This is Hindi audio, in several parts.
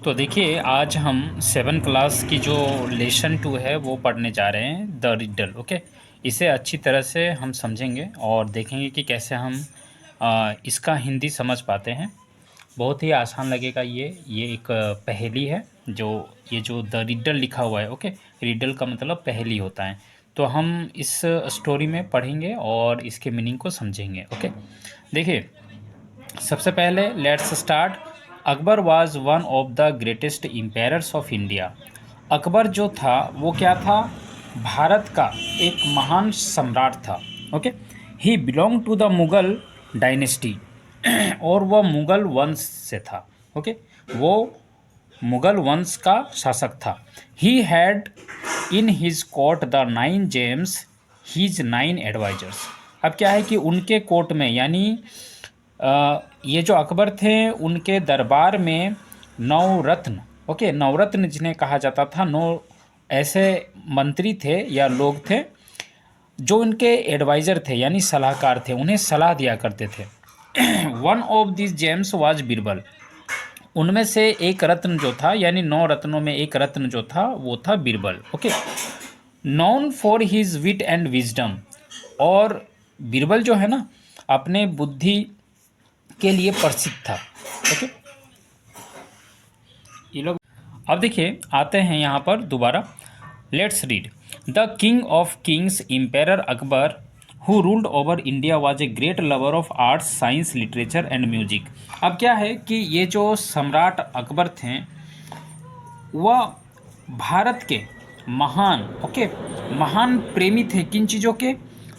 तो देखिए आज हम 7 क्लास की जो लेसन 2 है वो पढ़ने जा रहे हैं द रिडल। ओके, इसे अच्छी तरह से हम समझेंगे और देखेंगे कि कैसे हम इसका हिंदी समझ पाते हैं। बहुत ही आसान लगेगा। ये एक पहेली है। जो ये जो द रिडल लिखा हुआ है, ओके, रिडल का मतलब पहेली होता है। तो हम इस स्टोरी में पढ़ेंगे और इसके मीनिंग को समझेंगे। ओके, देखिए सबसे पहले let's start. Akbar was one of the greatest empires of India. Akbar जो था वो क्या था? भारत का एक महान सम्राट था। Okay, he belong to the Mughal dynasty और वह मुगल वंश से था। ओके, वो मुगल वंश का शासक था। He had in his court the 9 gems, his 9 advisers. अब क्या है कि उनके कोर्ट में यानी ये जो अकबर थे उनके दरबार में 9 रत्न, ओके, नवरत्न जिन्हें कहा जाता था, 9 ऐसे मंत्री थे या लोग थे जो उनके एडवाइज़र थे यानी सलाहकार थे, उन्हें सलाह दिया करते थे। One of this James was Birbal. उनमें से एक रत्न जो था यानी 9 रत्नों में एक रत्न जो था वो था Birbal. Okay, known for his wit and wisdom. और बीरबल जो है ना अपने बुद्धि के लिए प्रसिद्ध था। ओके, ये लोग अब देखिए आते हैं यहाँ पर दोबारा। Let's read. The king of kings empire Akbar who ruled over India was a great lover of arts, science, literature and music. अब क्या है कि ये जो सम्राट अकबर थे वह भारत के महान, ओके, महान प्रेमी थे। किन चीज़ों के?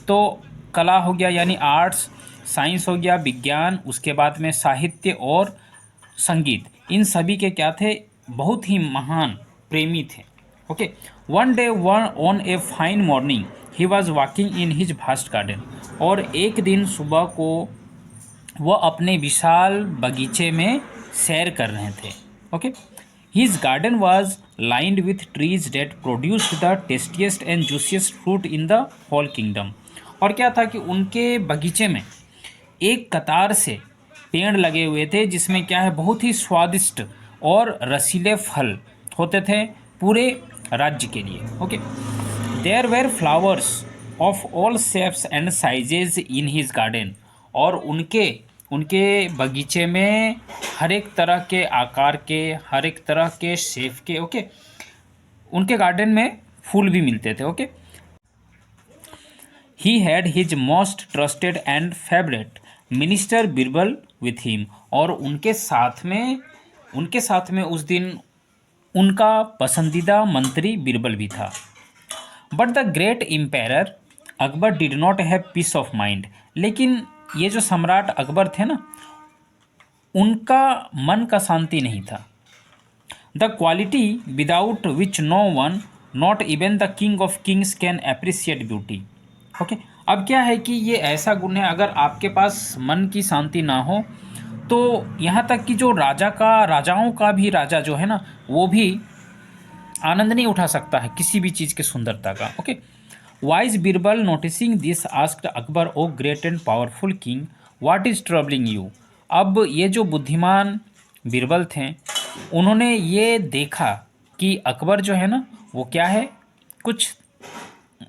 तो कला हो गया यानी आर्ट्स, साइंस हो गया विज्ञान, उसके बाद में साहित्य और संगीत, इन सभी के क्या थे? बहुत ही महान प्रेमी थे। Okay, one day one on a fine morning he was walking in his vast garden. और एक दिन सुबह को वह अपने विशाल बगीचे में सैर कर रहे थे। Okay, his garden was lined with trees that produced the tastiest and juiciest fruit in the whole kingdom. और क्या था कि उनके बगीचे में एक कतार से पेड़ लगे हुए थे जिसमें क्या है बहुत ही स्वादिष्ट और रसीले फल होते थे पूरे राज्य के लिए। Okay, there were flowers of all shapes and sizes in his garden. और उनके उनके बगीचे में हर एक तरह के आकार के, हर एक तरह के शेप के, ओके, उनके गार्डन में फूल भी मिलते थे। Okay, he had his most trusted and favourite minister Birbal with him. और उनके साथ में उस दिन उनका पसंदीदा मंत्री बीरबल भी था। But the great empire Akbar did not have peace of mind. लेकिन ये जो सम्राट अकबर थे ना उनका मन का शांति नहीं था। The quality without which no one, not even the king of kings, can appreciate beauty. Okay, अब क्या है कि ये ऐसा गुण है, अगर आपके पास मन की शांति ना हो तो यहाँ तक कि जो राजाओं का भी राजा जो है ना वो भी आनंद नहीं उठा सकता है किसी भी चीज़ की सुंदरता का। Okay, wise Birbal noticing this asked Akbar, O great and powerful king, what is troubling you. अब ये जो बुद्धिमान बीरबल थे उन्होंने ये देखा कि अकबर जो है ना वो क्या है, कुछ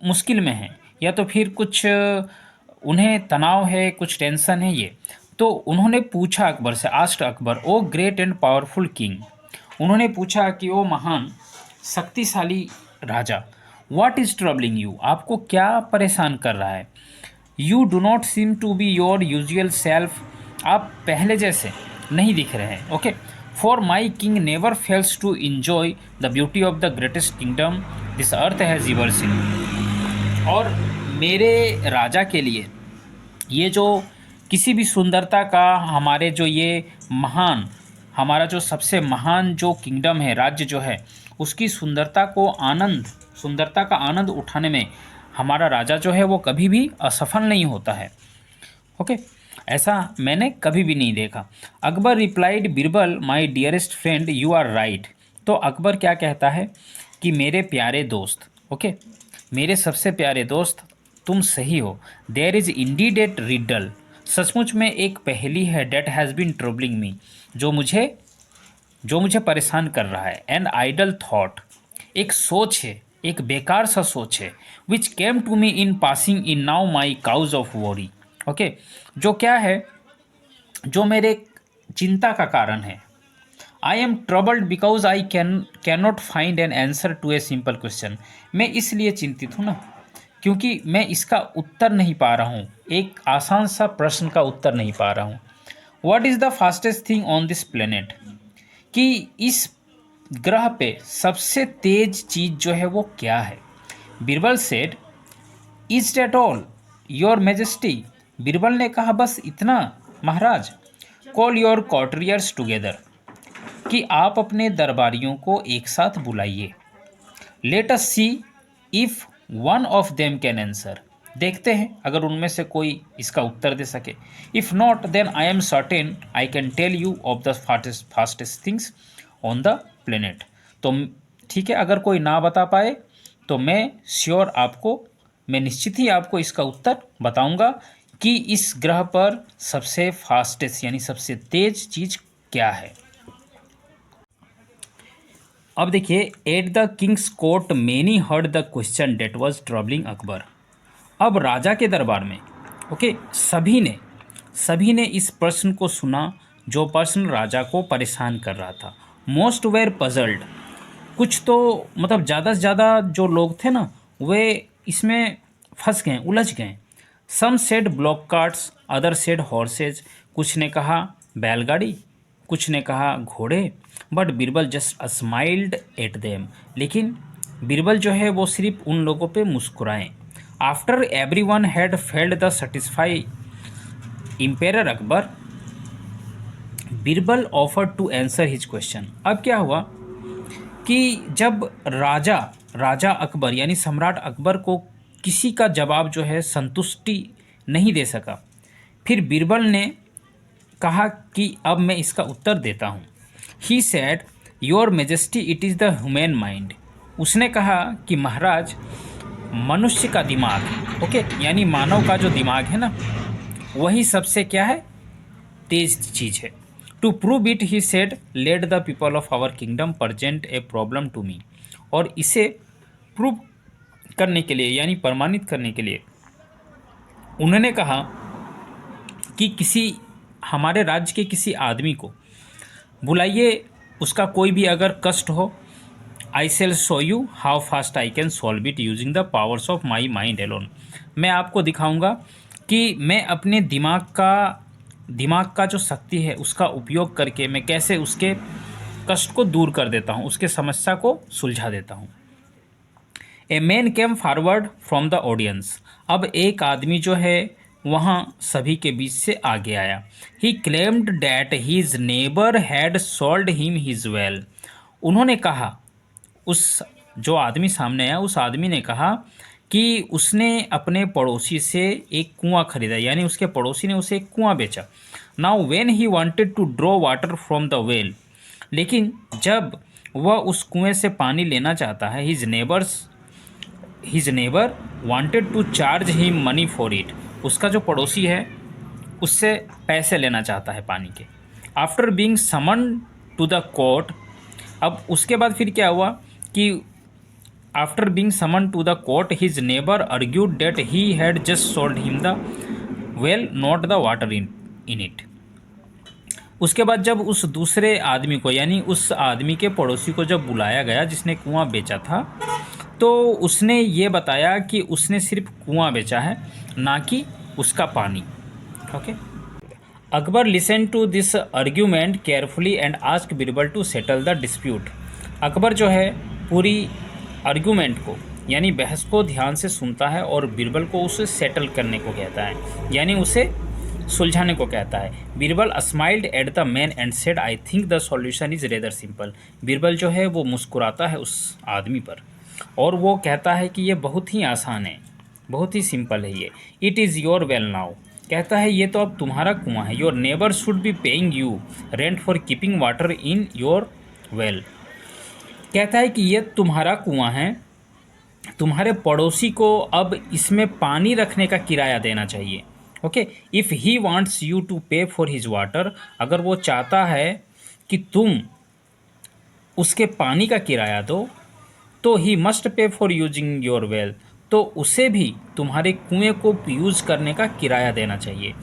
मुश्किल में है या तो फिर कुछ उन्हें तनाव है, कुछ टेंशन है ये। तो उन्होंने पूछा अकबर से, asked Akbar, O great and powerful king, उन्होंने पूछा कि ओ महान शक्तिशाली राजा, व्हाट इज़ ट्रबलिंग यू, आपको क्या परेशान कर रहा है? You do not seem to be your usual self, आप पहले जैसे नहीं दिख रहे हैं। Okay, for my king never fails to enjoy the beauty of the greatest kingdom this earth has ever seen. और मेरे राजा के लिए ये जो किसी भी सुंदरता का, हमारे जो ये महान, हमारा जो सबसे महान जो किंगडम है, राज्य जो है, उसकी सुंदरता का आनंद उठाने में हमारा राजा जो है वो कभी भी असफल नहीं होता है। ओके, ऐसा मैंने कभी भी नहीं देखा। Akbar replied, Birbal my dearest friend, you are right. तो अकबर क्या कहता है कि मेरे प्यारे दोस्त, ओके, मेरे सबसे प्यारे दोस्त, तुम सही हो। There is indeed a riddle, सचमुच में एक पहेली है, that has been troubling me, जो मुझे जो मुझे परेशान कर रहा है, एन आइडल थॉट, एक सोच है, एक बेकार सा सोच है, which came to me in passing in now my cause of worry. Okay, जो क्या है, जो मेरे चिंता का कारण है। I am troubled because I can not find an answer to a simple question. मैं इसलिए चिंतित हूँ ना, क्योंकि मैं इसका उत्तर नहीं पा रहा हूँ, एक आसान सा प्रश्न का उत्तर नहीं पा रहा हूँ। What is the fastest thing on this planet, कि इस ग्रह पे सबसे तेज चीज जो है वो क्या है। Birbal said, is that all your majesty. Birbal ने कहा, बस इतना महाराज। कॉल योर कॉर्टरियर्स टुगेदर, कि आप अपने दरबारियों को एक साथ बुलाइए। Let us see if one of them can answer, देखते हैं अगर उनमें से कोई इसका उत्तर दे सके। If not then I am certain I can tell you of the fastest things on the planet. तो ठीक है, अगर कोई ना बता पाए तो मैं निश्चित ही आपको इसका उत्तर बताऊंगा कि इस ग्रह पर सबसे फास्टेस्ट यानी सबसे तेज चीज क्या है। अब देखिए, at the king's court many heard the question that was troubling Akbar. अब राजा के दरबार में, ओके, सभी ने इस प्रश्न को सुना जो प्रश्न राजा को परेशान कर रहा था। मोस्ट वेर पजल्ड, कुछ तो मतलब ज़्यादा से ज़्यादा जो लोग थे ना, वे इसमें फंस गए, उलझ गए। Some said bullock carts, other said horses, कुछ ने कहा बैलगाड़ी, कुछ ने कहा घोड़े। But Birbal just smiled at them, लेकिन बीरबल जो है वो सिर्फ उन लोगों पे मुस्कुराए। After every one had failed the satisfy emperor Akbar, Birbal offer to answer his question. अब क्या हुआ कि जब राजा अकबर यानी सम्राट अकबर को किसी का जवाब जो है संतुष्टि नहीं दे सका, फिर बीरबल ने कहा कि अब मैं इसका उत्तर देता हूँ। He said, your majesty it is the human mind. उसने कहा कि महाराज, मनुष्य का दिमाग, ओके, यानी मानव का जो दिमाग है ना, वही सबसे क्या है, तेज चीज है। To prove it he said, let the people of our kingdom present a problem to me. और इसे प्रूव करने के लिए यानी प्रमाणित करने के लिए उन्होंने कहा कि किसी हमारे राज्य के किसी आदमी को बुलाइए, उसका कोई भी अगर कष्ट हो। I shall show you how fast I can solve it using the powers of my mind alone. मैं आपको दिखाऊंगा कि मैं अपने दिमाग का जो शक्ति है उसका उपयोग करके मैं कैसे उसके कष्ट को दूर कर देता हूँ, उसके समस्या को सुलझा देता हूँ। A man came forward from the audience. अब एक आदमी जो है वहाँ सभी के बीच से आगे आया। He claimed that his neighbour had sold him his well. उन्होंने कहा, उस जो आदमी सामने आया उस आदमी ने कहा कि उसने अपने पड़ोसी से एक कुआं खरीदा, यानी उसके पड़ोसी ने उसे एक कुआं बेचा। Now when he wanted to draw water from the well, लेकिन जब वह उस कुएं से पानी लेना चाहता है, his neighbour wanted to charge him money for it. उसका जो पड़ोसी है उससे पैसे लेना चाहता है पानी के। After being summon to the court, अब उसके बाद फिर क्या हुआ कि after being summon to the court his neighbour argued that he had just sold him the well not the water in it. उसके बाद जब उस दूसरे आदमी को यानी उस आदमी के पड़ोसी को जब बुलाया गया जिसने कुआं बेचा था, तो उसने ये बताया कि उसने सिर्फ कुआं बेचा है, ना कि उसका पानी। Okay, Akbar listen to this argument carefully and ask Birbal to settle the dispute. Akbar जो है पूरी आर्ग्यूमेंट को यानी बहस को ध्यान से सुनता है और बीरबल को उसे सेटल करने को कहता है, यानी उसे सुलझाने को कहता है। Birbal smiled at the man and said, I think the solution is rather simple. Birbal जो है वो मुस्कुराता है उस आदमी पर और वो कहता है कि ये बहुत ही आसान है, बहुत ही सिंपल है ये। It is your well now, कहता है ये तो अब तुम्हारा कुआं है। Your neighbour should be paying you rent for keeping water in your well, कहता है कि ये तुम्हारा कुआं है, तुम्हारे पड़ोसी को अब इसमें पानी रखने का किराया देना चाहिए। Okay, if he wants you to pay for his water, अगर वो चाहता है कि तुम उसके पानी का किराया दो, तो he must pay for using your well, तो उसे भी तुम्हारे कुएं को यूज करने का किराया देना चाहिए।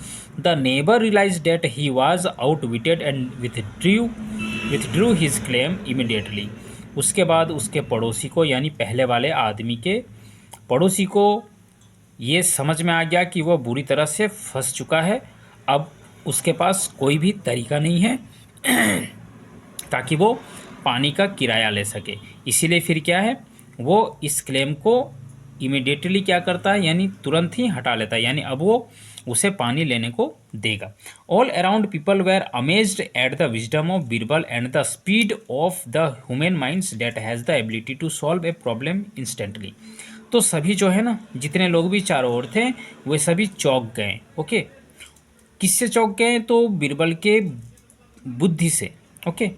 The neighbour realize that he was outwitted and withdrew his claim immediately. उसके बाद उसके पड़ोसी को, यानी पहले वाले आदमी के पड़ोसी को ये समझ में आ गया कि वह बुरी तरह से फंस चुका है। अब उसके पास कोई भी तरीका नहीं है ताकि वो पानी का किराया ले सके। इसीलिए फिर क्या है, वो इस क्लेम को इमिडिएटली क्या करता है, यानी तुरंत ही हटा लेता है, यानी अब वो उसे पानी लेने को देगा। All around people were amazed at the wisdom of Birbal and the speed of the human minds that has the ability to solve a problem instantly. तो सभी जो है ना, जितने लोग भी चारों ओर थे, वे सभी चौंक गए। ओके, किससे चौंक गए, तो बीरबल के बुद्धि से। ओके,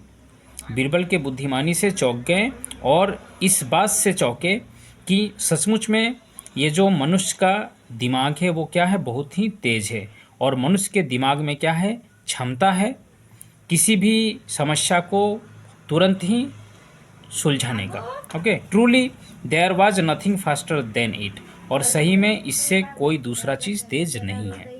बीरबल के बुद्धिमानी से चौंक गए और इस बात से चौंके कि सचमुच में ये जो मनुष्य का दिमाग है वो क्या है, बहुत ही तेज है। और मनुष्य के दिमाग में क्या है, क्षमता है किसी भी समस्या को तुरंत ही सुलझाने का। Okay, truly there was nothing faster than it, और सही में इससे कोई दूसरा चीज़ तेज नहीं है।